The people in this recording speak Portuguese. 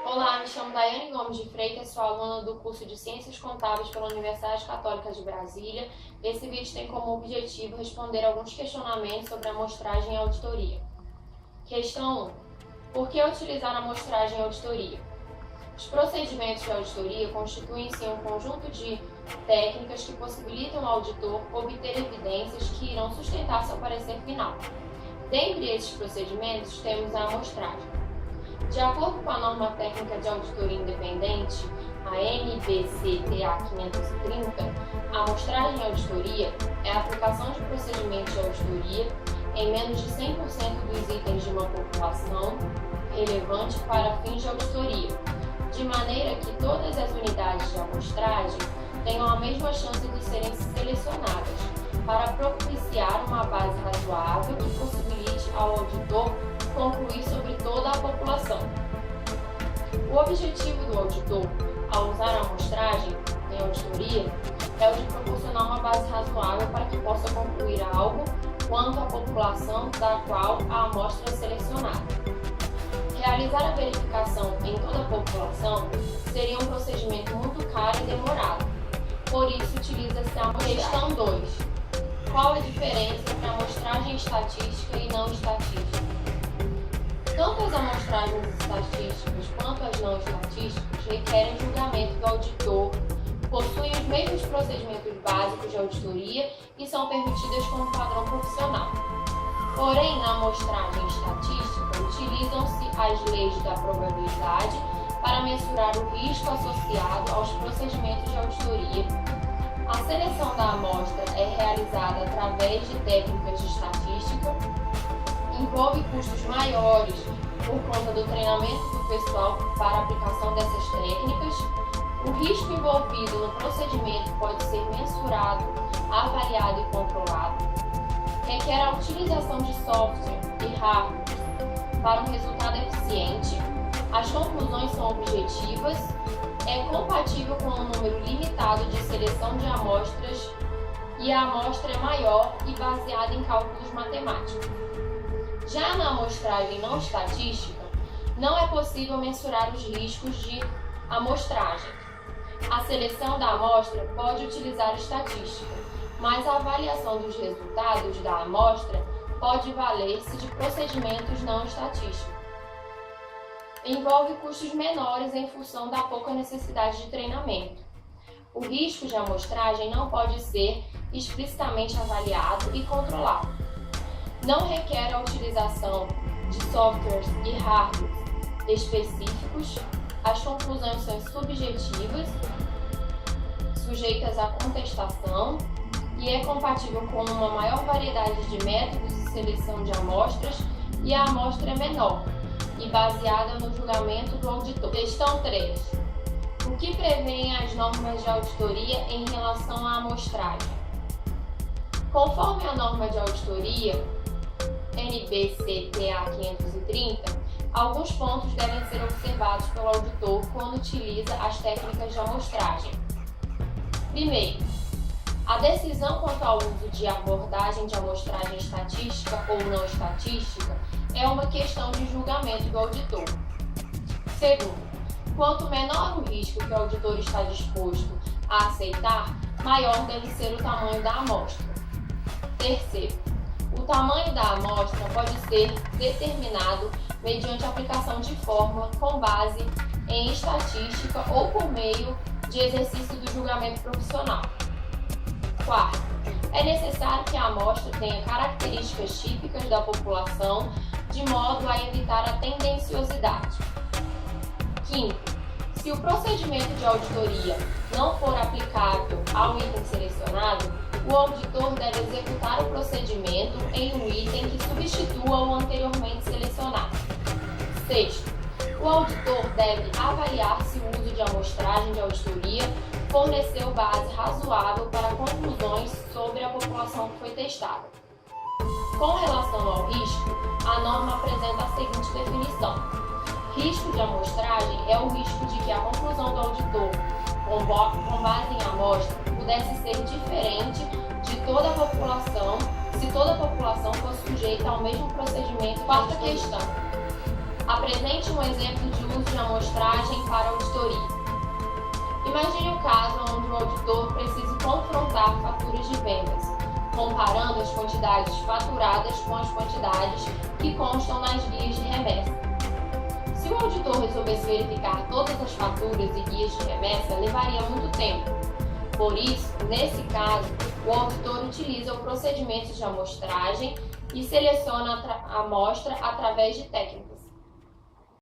Olá, me chamo Daiane Gomes de Freitas, sou aluna do curso de Ciências Contábeis pela Universidade Católica de Brasília. Esse vídeo tem como objetivo responder alguns questionamentos sobre amostragem e auditoria. Questão 1. Por que utilizar amostragem e auditoria? Os procedimentos de auditoria constituem-se um conjunto de técnicas que possibilitam ao auditor obter evidências que irão sustentar seu parecer final. Dentre esses procedimentos, temos a amostragem. De acordo com a norma técnica de auditoria independente, a NBC-TA 530, a amostragem e auditoria é a aplicação de procedimentos de auditoria em menos de 100% dos itens de uma população relevante para fins de auditoria, de maneira que todas as unidades de amostragem tenham a mesma chance de serem selecionadas, para propiciar uma base razoável que possibilite ao auditor concluir sobre toda a população. O objetivo do auditor, ao usar a amostragem em auditoria, é o de proporcionar uma base razoável para que possa concluir algo quanto à população da qual a amostra é selecionada. Realizar a verificação em toda a população seria um procedimento muito caro e demorado. Por isso, utiliza-se a amostragem. Questão 2. Qual a diferença entre amostragem estatística e não estatística? Tanto as amostragens estatísticas quanto as não estatísticas requerem julgamento do auditor, possuem os mesmos procedimentos básicos de auditoria e são permitidas como padrão profissional. Porém, na amostragem estatística, utilizam-se as leis da probabilidade para mensurar o risco associado aos procedimentos de auditoria. A seleção da amostra é realizada através de técnicas de estatística, envolve custos maiores por conta do treinamento do pessoal para a aplicação dessas técnicas. O risco envolvido no procedimento pode ser mensurado, avaliado e controlado. Requer a utilização de software e hardware para um resultado eficiente. As conclusões são objetivas. É compatível com um número limitado de seleção de amostras e a amostra é maior e baseada em cálculos matemáticos. Já na amostragem não estatística, não é possível mensurar os riscos de amostragem. A seleção da amostra pode utilizar estatística, mas a avaliação dos resultados da amostra pode valer-se de procedimentos não estatísticos. Envolve custos menores em função da pouca necessidade de treinamento. O risco de amostragem não pode ser explicitamente avaliado e controlado. Não requer a utilização de softwares e hardwares específicos. As conclusões são subjetivas, sujeitas à contestação e é compatível com uma maior variedade de métodos de seleção de amostras e a amostra é menor e baseada no julgamento do auditor. Questão 3. O que prevêem as normas de auditoria em relação à amostragem? Conforme a norma de auditoria NBC-TA 530, alguns pontos devem ser observados pelo auditor quando utiliza as técnicas de amostragem. Primeiro, a decisão quanto ao uso de abordagem de amostragem estatística ou não estatística é uma questão de julgamento do auditor. Segundo, quanto menor o risco que o auditor está disposto a aceitar, maior deve ser o tamanho da amostra. Terceiro, o tamanho da amostra pode ser determinado mediante aplicação de fórmula com base em estatística ou por meio de exercício do julgamento profissional. Quarto, é necessário que a amostra tenha características típicas da população de modo a evitar a tendenciosidade. Quinto, se o procedimento de auditoria não for aplicável ao item selecionado, o auditor deve executar o procedimento em um item que substitua o anteriormente selecionado. Sexto, o auditor deve avaliar se o uso de amostragem de auditoria forneceu base razoável para conclusões sobre a população que foi testada. Com relação ao risco, a norma apresenta a seguinte definição: risco de amostragem é o risco de que a conclusão do auditor, com base em amostra, pudesse ser diferente de toda a população, se toda a população fosse sujeita ao mesmo procedimento. Quarta questão. Apresente um exemplo de uso de amostragem para auditoria. Imagine um caso onde o auditor precise confrontar faturas de vendas, comparando as quantidades faturadas com as quantidades que constam nas guias de remessa. Se o auditor resolvesse verificar todas as faturas e guias de remessa, levaria muito tempo. Por isso, nesse caso, o auditor utiliza o procedimento de amostragem e seleciona a amostra através de técnicas